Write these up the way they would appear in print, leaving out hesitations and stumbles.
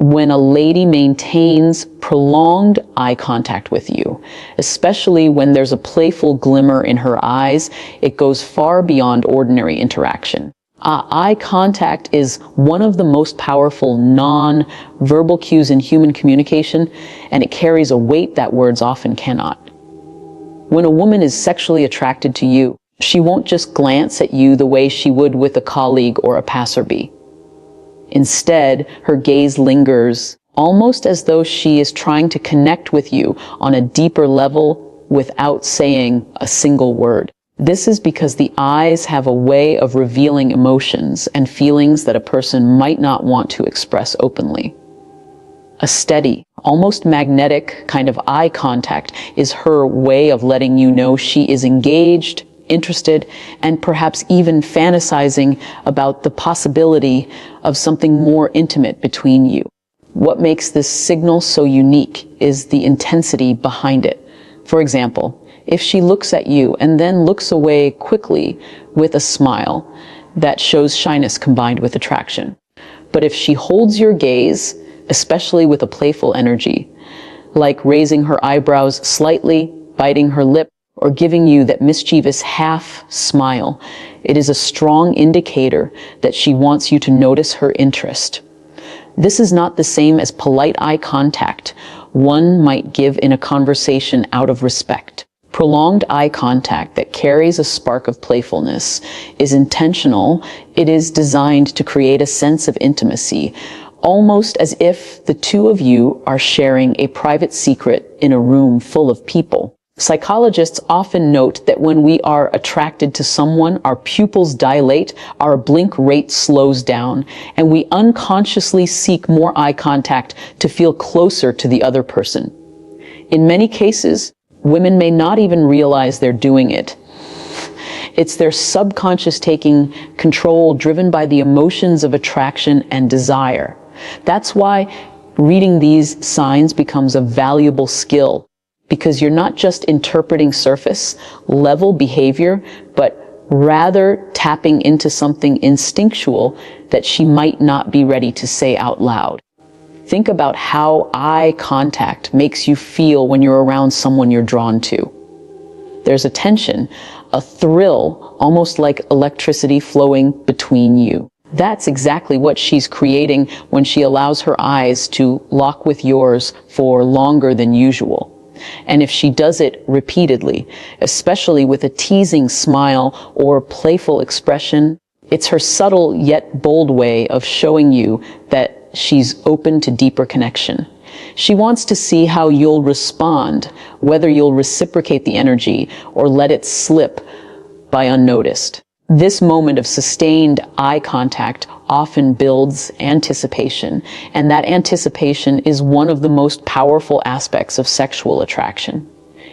when a lady maintains prolonged eye contact with you, especially when there's a playful glimmer in her eyes, it goes far beyond ordinary interaction. Eye contact is one of the most powerful non-verbal cues in human communication, and it carries a weight that words often cannot. When a woman is sexually attracted to you, she won't just glance at you the way she would with a colleague or a passerby. Instead, her gaze lingers, almost as though she is trying to connect with you on a deeper level without saying a single word. This is because the eyes have a way of revealing emotions and feelings that a person might not want to express openly. A steady, almost magnetic kind of eye contact is her way of letting you know she is engaged, interested, and perhaps even fantasizing about the possibility of something more intimate between you. What makes this signal so unique is the intensity behind it. For example, if she looks at you and then looks away quickly with a smile, that shows shyness combined with attraction. But if she holds your gaze, especially with a playful energy, like raising her eyebrows slightly, biting her lip, or giving you that mischievous half smile, it is a strong indicator that she wants you to notice her interest. This is not the same as polite eye contact one might give in a conversation out of respect. Prolonged eye contact that carries a spark of playfulness is intentional. It is designed to create a sense of intimacy, almost as if the two of you are sharing a private secret in a room full of people. Psychologists often note that when we are attracted to someone, our pupils dilate, our blink rate slows down, and we unconsciously seek more eye contact to feel closer to the other person. In many cases, women may not even realize they're doing it. It's their subconscious taking control, driven by the emotions of attraction and desire. That's why reading these signs becomes a valuable skill, because you're not just interpreting surface level behavior, but rather tapping into something instinctual that she might not be ready to say out loud. Think about how eye contact makes you feel when you're around someone you're drawn to. There's a tension, a thrill, almost like electricity flowing between you. That's exactly what she's creating when she allows her eyes to lock with yours for longer than usual. And if she does it repeatedly, especially with a teasing smile or playful expression, it's her subtle yet bold way of showing you that she's open to deeper connection. She wants to see how you'll respond, whether you'll reciprocate the energy or let it slip by unnoticed. This moment of sustained eye contact often builds anticipation, and that anticipation is one of the most powerful aspects of sexual attraction.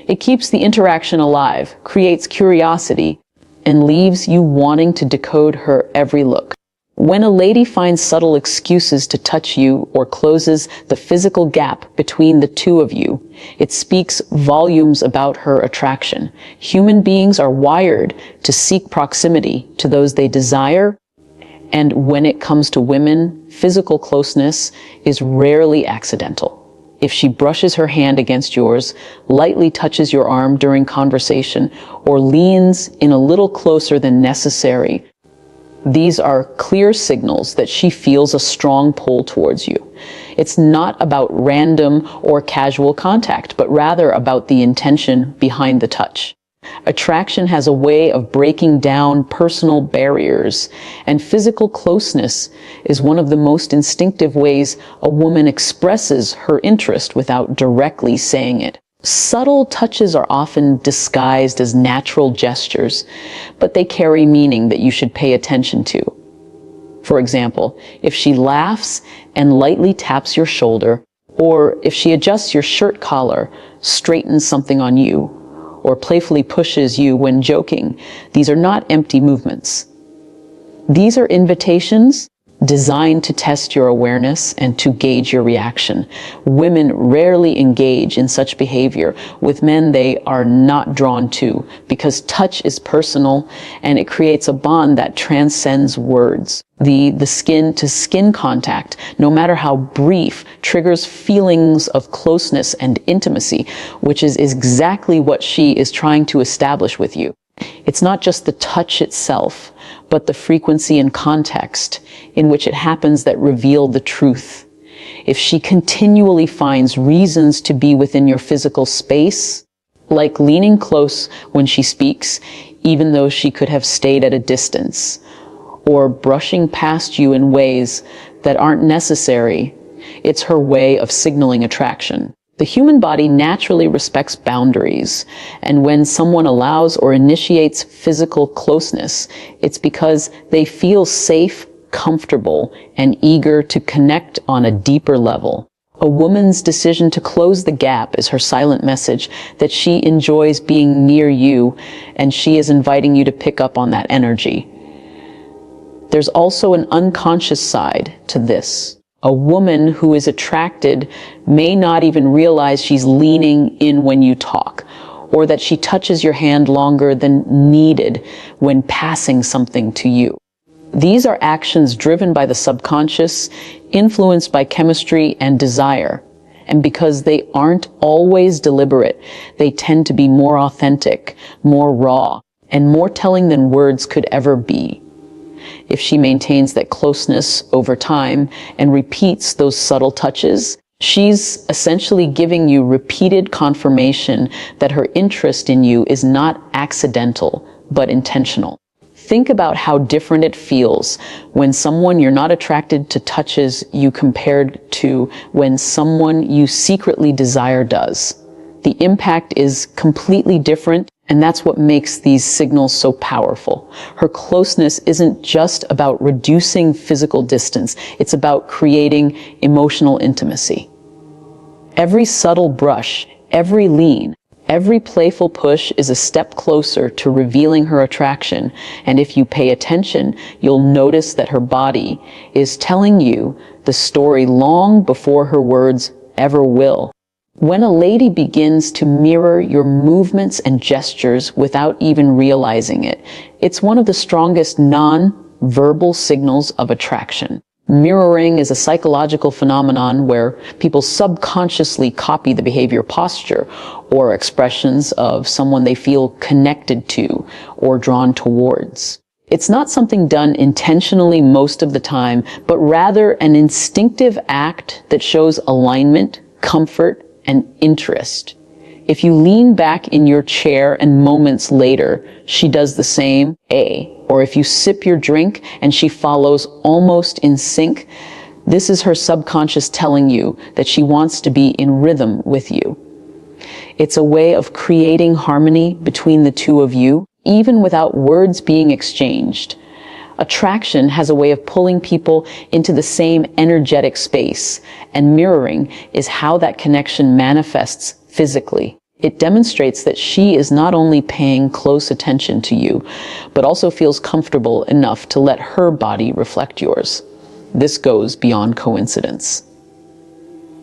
It keeps the interaction alive, creates curiosity, and leaves you wanting to decode her every look. When a lady finds subtle excuses to touch you or closes the physical gap between the two of you, it speaks volumes about her attraction. Human beings are wired to seek proximity to those they desire, and when it comes to women, physical closeness is rarely accidental. If she brushes her hand against yours, lightly touches your arm during conversation, or leans in a little closer than necessary, these are clear signals that she feels a strong pull towards you. It's not about random or casual contact, but rather about the intention behind the touch. Attraction has a way of breaking down personal barriers, and physical closeness is one of the most instinctive ways a woman expresses her interest without directly saying it. Subtle touches are often disguised as natural gestures, but they carry meaning that you should pay attention to. For example, if she laughs and lightly taps your shoulder, or if she adjusts your shirt collar, straightens something on you, or playfully pushes you when joking, these are not empty movements. These are invitations designed to test your awareness and to gauge your reaction. Women rarely engage in such behavior with men they are not drawn to, because touch is personal and it creates a bond that transcends words. The skin-to-skin contact, no matter how brief, triggers feelings of closeness and intimacy, which is exactly what she is trying to establish with you. It's not just the touch itself, but the frequency and context in which it happens that reveal the truth. If she continually finds reasons to be within your physical space, like leaning close when she speaks, even though she could have stayed at a distance, or brushing past you in ways that aren't necessary, it's her way of signaling attraction. The human body naturally respects boundaries, and when someone allows or initiates physical closeness, it's because they feel safe, comfortable, and eager to connect on a deeper level. A woman's decision to close the gap is her silent message that she enjoys being near you, and she is inviting you to pick up on that energy. There's also an unconscious side to this. A woman who is attracted may not even realize she's leaning in when you talk, or that she touches your hand longer than needed when passing something to you. These are actions driven by the subconscious, influenced by chemistry and desire. And because they aren't always deliberate, they tend to be more authentic, more raw, and more telling than words could ever be. If she maintains that closeness over time and repeats those subtle touches, she's essentially giving you repeated confirmation that her interest in you is not accidental, but intentional. Think about how different it feels when someone you're not attracted to touches you compared to when someone you secretly desire does. The impact is completely different, and that's what makes these signals so powerful. Her closeness isn't just about reducing physical distance, it's about creating emotional intimacy. Every subtle brush, every lean, every playful push is a step closer to revealing her attraction, and if you pay attention, you'll notice that her body is telling you the story long before her words ever will. When a lady begins to mirror your movements and gestures without even realizing it, it's one of the strongest non-verbal signals of attraction. Mirroring is a psychological phenomenon where people subconsciously copy the behavior, posture, or expressions of someone they feel connected to or drawn towards. It's not something done intentionally most of the time, but rather an instinctive act that shows alignment, comfort, and interest. If you lean back in your chair and moments later, she does the same, or if you sip your drink and she follows almost in sync, this is her subconscious telling you that she wants to be in rhythm with you. It's a way of creating harmony between the two of you, even without words being exchanged. Attraction has a way of pulling people into the same energetic space, and mirroring is how that connection manifests physically. It demonstrates that she is not only paying close attention to you, but also feels comfortable enough to let her body reflect yours. This goes beyond coincidence.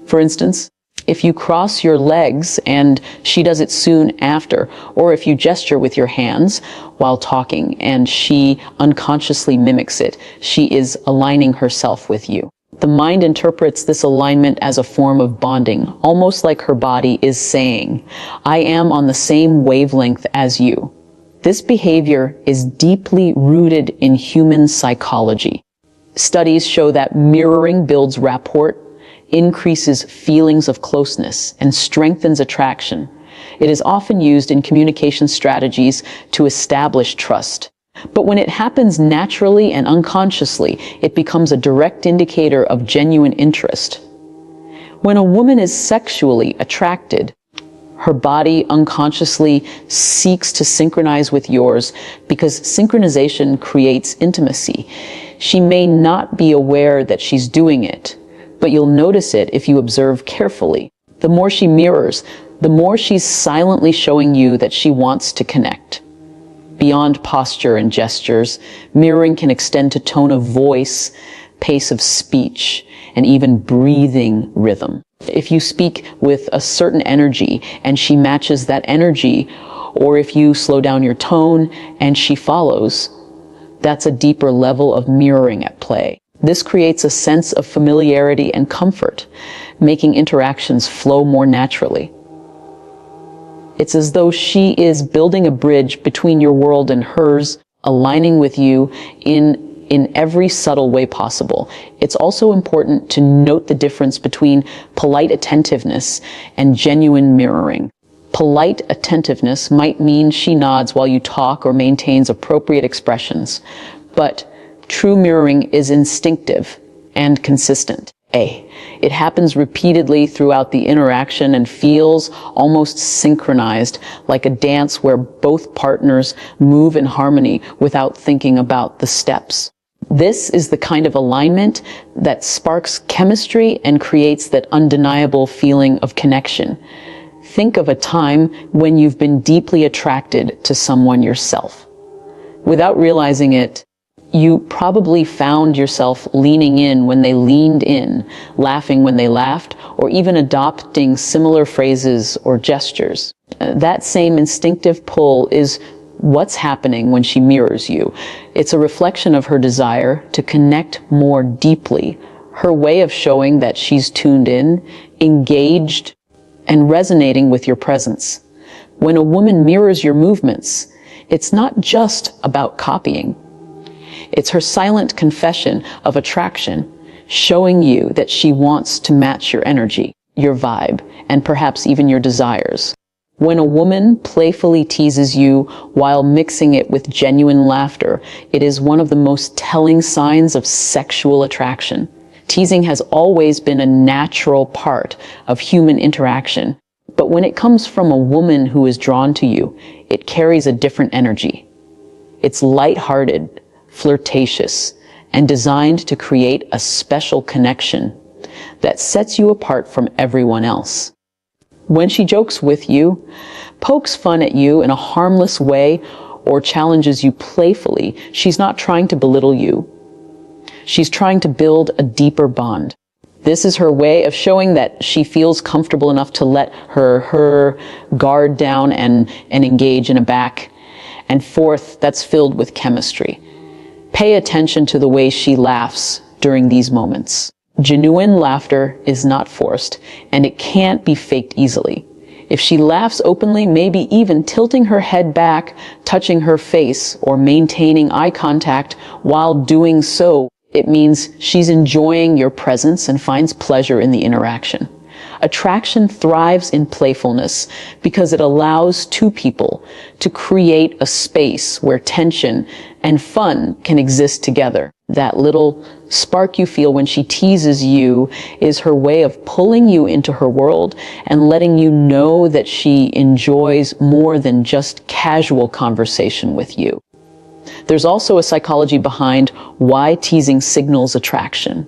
For instance, if you cross your legs and she does it soon after, or if you gesture with your hands while talking and she unconsciously mimics it, she is aligning herself with you. The mind interprets this alignment as a form of bonding, almost like her body is saying, "I am on the same wavelength as you." This behavior is deeply rooted in human psychology. Studies show that mirroring builds rapport, increases feelings of closeness, and strengthens attraction. It is often used in communication strategies to establish trust. But when it happens naturally and unconsciously, it becomes a direct indicator of genuine interest. When a woman is sexually attracted, her body unconsciously seeks to synchronize with yours because synchronization creates intimacy. She may not be aware that she's doing it, but you'll notice it if you observe carefully. The more she mirrors, the more she's silently showing you that she wants to connect. Beyond posture and gestures, mirroring can extend to tone of voice, pace of speech, and even breathing rhythm. If you speak with a certain energy and she matches that energy, or if you slow down your tone and she follows, that's a deeper level of mirroring at play. This creates a sense of familiarity and comfort, making interactions flow more naturally. It's as though she is building a bridge between your world and hers, aligning with you in every subtle way possible. It's also important to note the difference between polite attentiveness and genuine mirroring. Polite attentiveness might mean she nods while you talk or maintains appropriate expressions, but true mirroring is instinctive and consistent. It happens repeatedly throughout the interaction and feels almost synchronized, like a dance where both partners move in harmony without thinking about the steps. This is the kind of alignment that sparks chemistry and creates that undeniable feeling of connection. Think of a time when you've been deeply attracted to someone yourself. Without realizing it, you probably found yourself leaning in when they leaned in, laughing when they laughed, or even adopting similar phrases or gestures. That same instinctive pull is what's happening when she mirrors you. It's a reflection of her desire to connect more deeply, her way of showing that she's tuned in, engaged, and resonating with your presence. When a woman mirrors your movements, it's not just about copying. It's her silent confession of attraction, showing you that she wants to match your energy, your vibe, and perhaps even your desires. When a woman playfully teases you while mixing it with genuine laughter, it is one of the most telling signs of sexual attraction. Teasing has always been a natural part of human interaction, but when it comes from a woman who is drawn to you, it carries a different energy. It's lighthearted, flirtatious, and designed to create a special connection that sets you apart from everyone else. When she jokes with you, pokes fun at you in a harmless way, or challenges you playfully, she's not trying to belittle you. She's trying to build a deeper bond. This is her way of showing that she feels comfortable enough to let her guard down and engage in a back and forth that's filled with chemistry. Pay attention to the way she laughs during these moments. Genuine laughter is not forced, and it can't be faked easily. If she laughs openly, maybe even tilting her head back, touching her face, or maintaining eye contact while doing so, it means she's enjoying your presence and finds pleasure in the interaction. Attraction thrives in playfulness because it allows two people to create a space where tension and fun can exist together. That little spark you feel when she teases you is her way of pulling you into her world and letting you know that she enjoys more than just casual conversation with you. There's also a psychology behind why teasing signals attraction.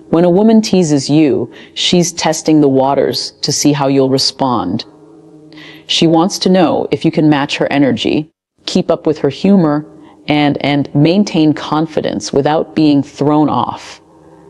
When a woman teases you, she's testing the waters to see how you'll respond. She wants to know if you can match her energy, keep up with her humor, and maintain confidence without being thrown off.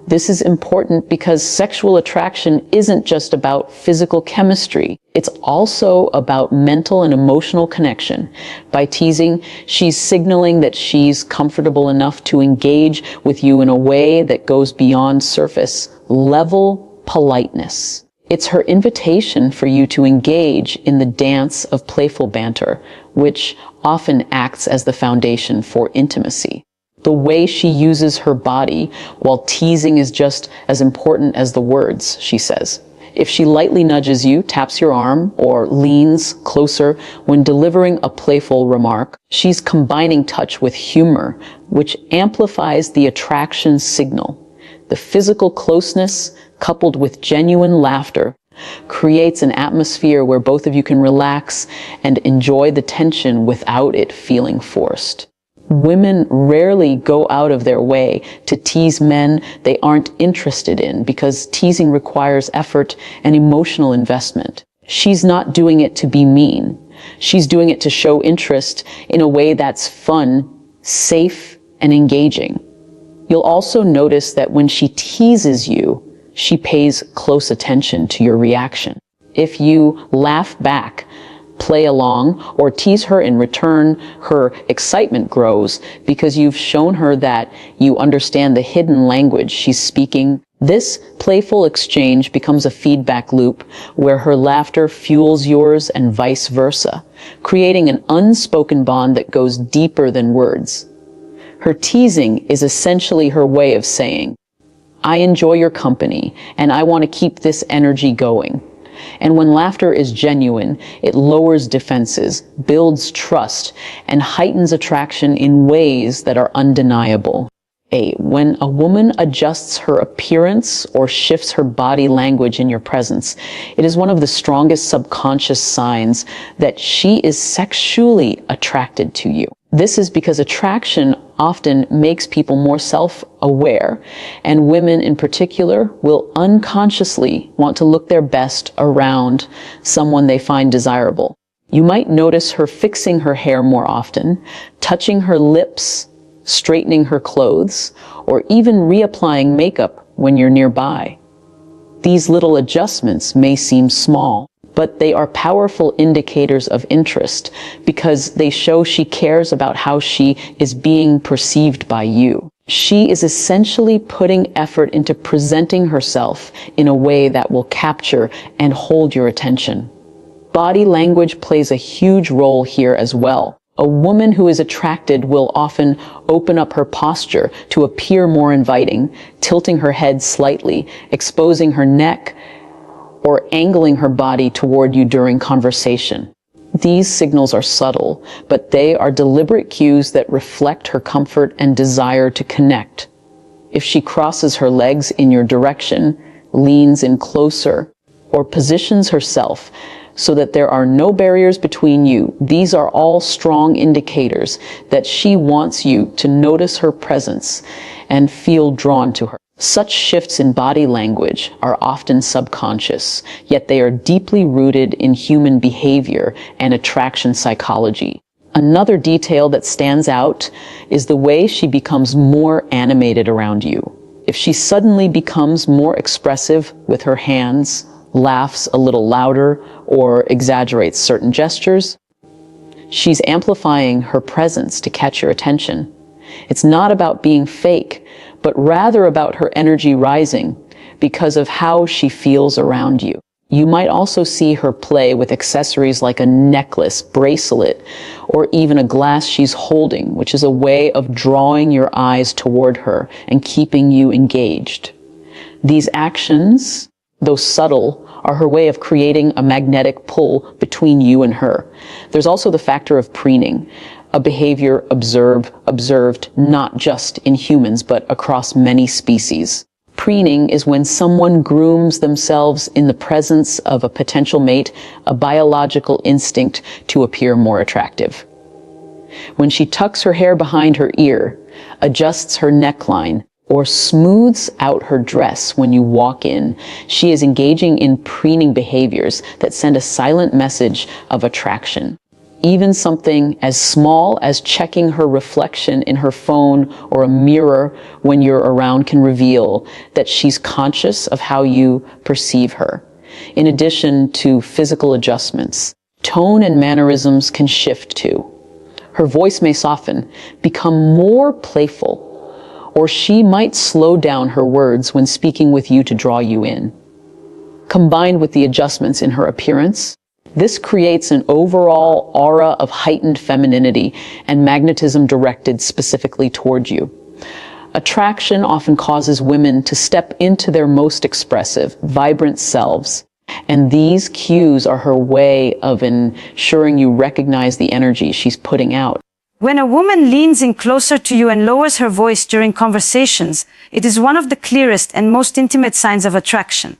This is important because sexual attraction isn't just about physical chemistry. It's also about mental and emotional connection. By teasing, she's signaling that she's comfortable enough to engage with you in a way that goes beyond surface level politeness. It's her invitation for you to engage in the dance of playful banter, which often acts as the foundation for intimacy. The way she uses her body while teasing is just as important as the words, she says. If she lightly nudges you, taps your arm, or leans closer when delivering a playful remark, she's combining touch with humor, which amplifies the attraction signal. The physical closeness, coupled with genuine laughter, creates an atmosphere where both of you can relax and enjoy the tension without it feeling forced. Women rarely go out of their way to tease men they aren't interested in because teasing requires effort and emotional investment. She's not doing it to be mean. She's doing it to show interest in a way that's fun, safe, and engaging. You'll also notice that when she teases you, she pays close attention to your reaction. If you laugh back, play along, or tease her in return, her excitement grows because you've shown her that you understand the hidden language she's speaking. This playful exchange becomes a feedback loop where her laughter fuels yours and vice versa, creating an unspoken bond that goes deeper than words. Her teasing is essentially her way of saying, "I enjoy your company, and I want to keep this energy going." And when laughter is genuine, it lowers defenses, builds trust, and heightens attraction in ways that are undeniable. When a woman adjusts her appearance or shifts her body language in your presence, it is one of the strongest subconscious signs that she is sexually attracted to you. This is because attraction often makes people more self-aware, and women in particular will unconsciously want to look their best around someone they find desirable. You might notice her fixing her hair more often, touching her lips, straightening her clothes, or even reapplying makeup when you're nearby. These little adjustments may seem small, but they are powerful indicators of interest because they show she cares about how she is being perceived by you. She is essentially putting effort into presenting herself in a way that will capture and hold your attention. Body language plays a huge role here as well. A woman who is attracted will often open up her posture to appear more inviting, tilting her head slightly, exposing her neck, or angling her body toward you during conversation. These signals are subtle, but they are deliberate cues that reflect her comfort and desire to connect. If she crosses her legs in your direction, leans in closer, or positions herself so that there are no barriers between you, these are all strong indicators that she wants you to notice her presence and feel drawn to her. Such shifts in body language are often subconscious, yet they are deeply rooted in human behavior and attraction psychology. Another detail that stands out is the way she becomes more animated around you. If she suddenly becomes more expressive with her hands, laughs a little louder, or exaggerates certain gestures, she's amplifying her presence to catch your attention. It's not about being fake, but rather about her energy rising because of how she feels around you. You might also see her play with accessories like a necklace, bracelet, or even a glass she's holding, which is a way of drawing your eyes toward her and keeping you engaged. These actions, though subtle, are her way of creating a magnetic pull between you and her. There's also the factor of preening, a behavior observed not just in humans, but across many species. Preening is when someone grooms themselves in the presence of a potential mate, a biological instinct to appear more attractive. When she tucks her hair behind her ear, adjusts her neckline, or smooths out her dress when you walk in, she is engaging in preening behaviors that send a silent message of attraction. Even something as small as checking her reflection in her phone or a mirror when you're around can reveal that she's conscious of how you perceive her. In addition to physical adjustments, tone and mannerisms can shift too. Her voice may soften, become more playful, or she might slow down her words when speaking with you to draw you in. Combined with the adjustments in her appearance, this creates an overall aura of heightened femininity and magnetism directed specifically toward you. Attraction often causes women to step into their most expressive, vibrant selves, and these cues are her way of ensuring you recognize the energy she's putting out. When a woman leans in closer to you and lowers her voice during conversations, it is one of the clearest and most intimate signs of attraction.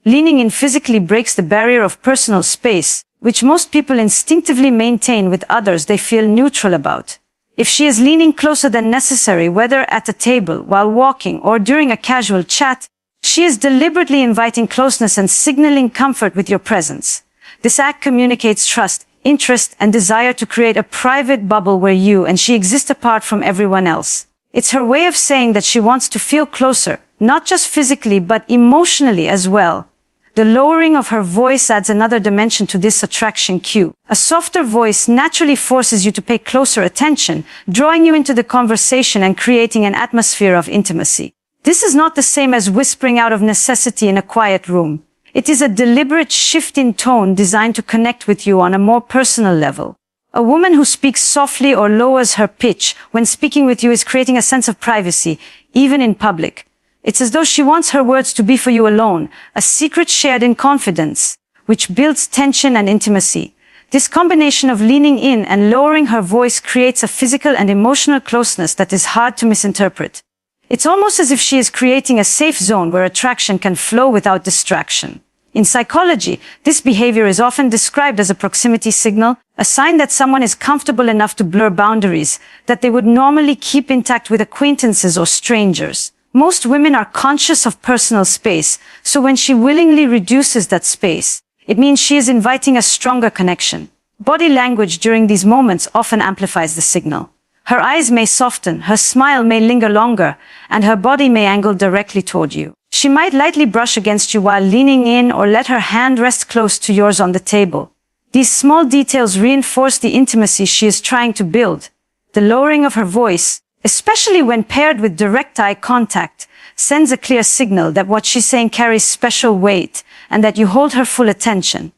Leaning in physically breaks the barrier of personal space, which most people instinctively maintain with others they feel neutral about. If she is leaning closer than necessary, whether at a table, while walking, or during a casual chat, she is deliberately inviting closeness and signaling comfort with your presence. This act communicates trust, interest, and desire to create a private bubble where you and she exist apart from everyone else. It's her way of saying that she wants to feel closer, not just physically, but emotionally as well. The lowering of her voice adds another dimension to this attraction cue. A softer voice naturally forces you to pay closer attention, drawing you into the conversation and creating an atmosphere of intimacy. This is not the same as whispering out of necessity in a quiet room. It is a deliberate shift in tone designed to connect with you on a more personal level. A woman who speaks softly or lowers her pitch when speaking with you is creating a sense of privacy, even in public. It's as though she wants her words to be for you alone, a secret shared in confidence, which builds tension and intimacy. This combination of leaning in and lowering her voice creates a physical and emotional closeness that is hard to misinterpret. It's almost as if she is creating a safe zone where attraction can flow without distraction. In psychology, this behavior is often described as a proximity signal, a sign that someone is comfortable enough to blur boundaries that they would normally keep intact with acquaintances or strangers. Most women are conscious of personal space, so when she willingly reduces that space, it means she is inviting a stronger connection. Body language during these moments often amplifies the signal. Her eyes may soften, her smile may linger longer, and her body may angle directly toward you. She might lightly brush against you while leaning in or let her hand rest close to yours on the table. These small details reinforce the intimacy she is trying to build. The lowering of her voice, especially when paired with direct eye contact, sends a clear signal that what she's saying carries special weight and that you hold her full attention.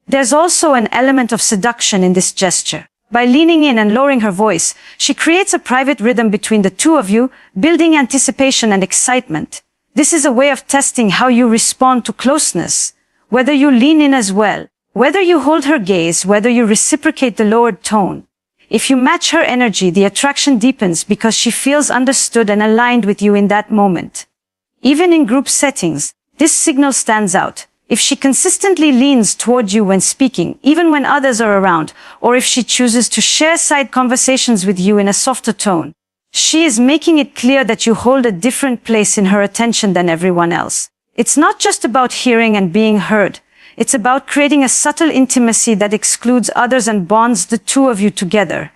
There's also an element of seduction in this gesture. By leaning in and lowering her voice, she creates a private rhythm between the two of you, building anticipation and excitement. This is a way of testing how you respond to closeness, whether you lean in as well, whether you hold her gaze, whether you reciprocate the lowered tone. If you match her energy, the attraction deepens because she feels understood and aligned with you in that moment. Even in group settings, this signal stands out. If she consistently leans toward you when speaking, even when others are around, or if she chooses to share side conversations with you in a softer tone, she is making it clear that you hold a different place in her attention than everyone else. It's not just about hearing and being heard. It's about creating a subtle intimacy that excludes others and bonds the two of you together.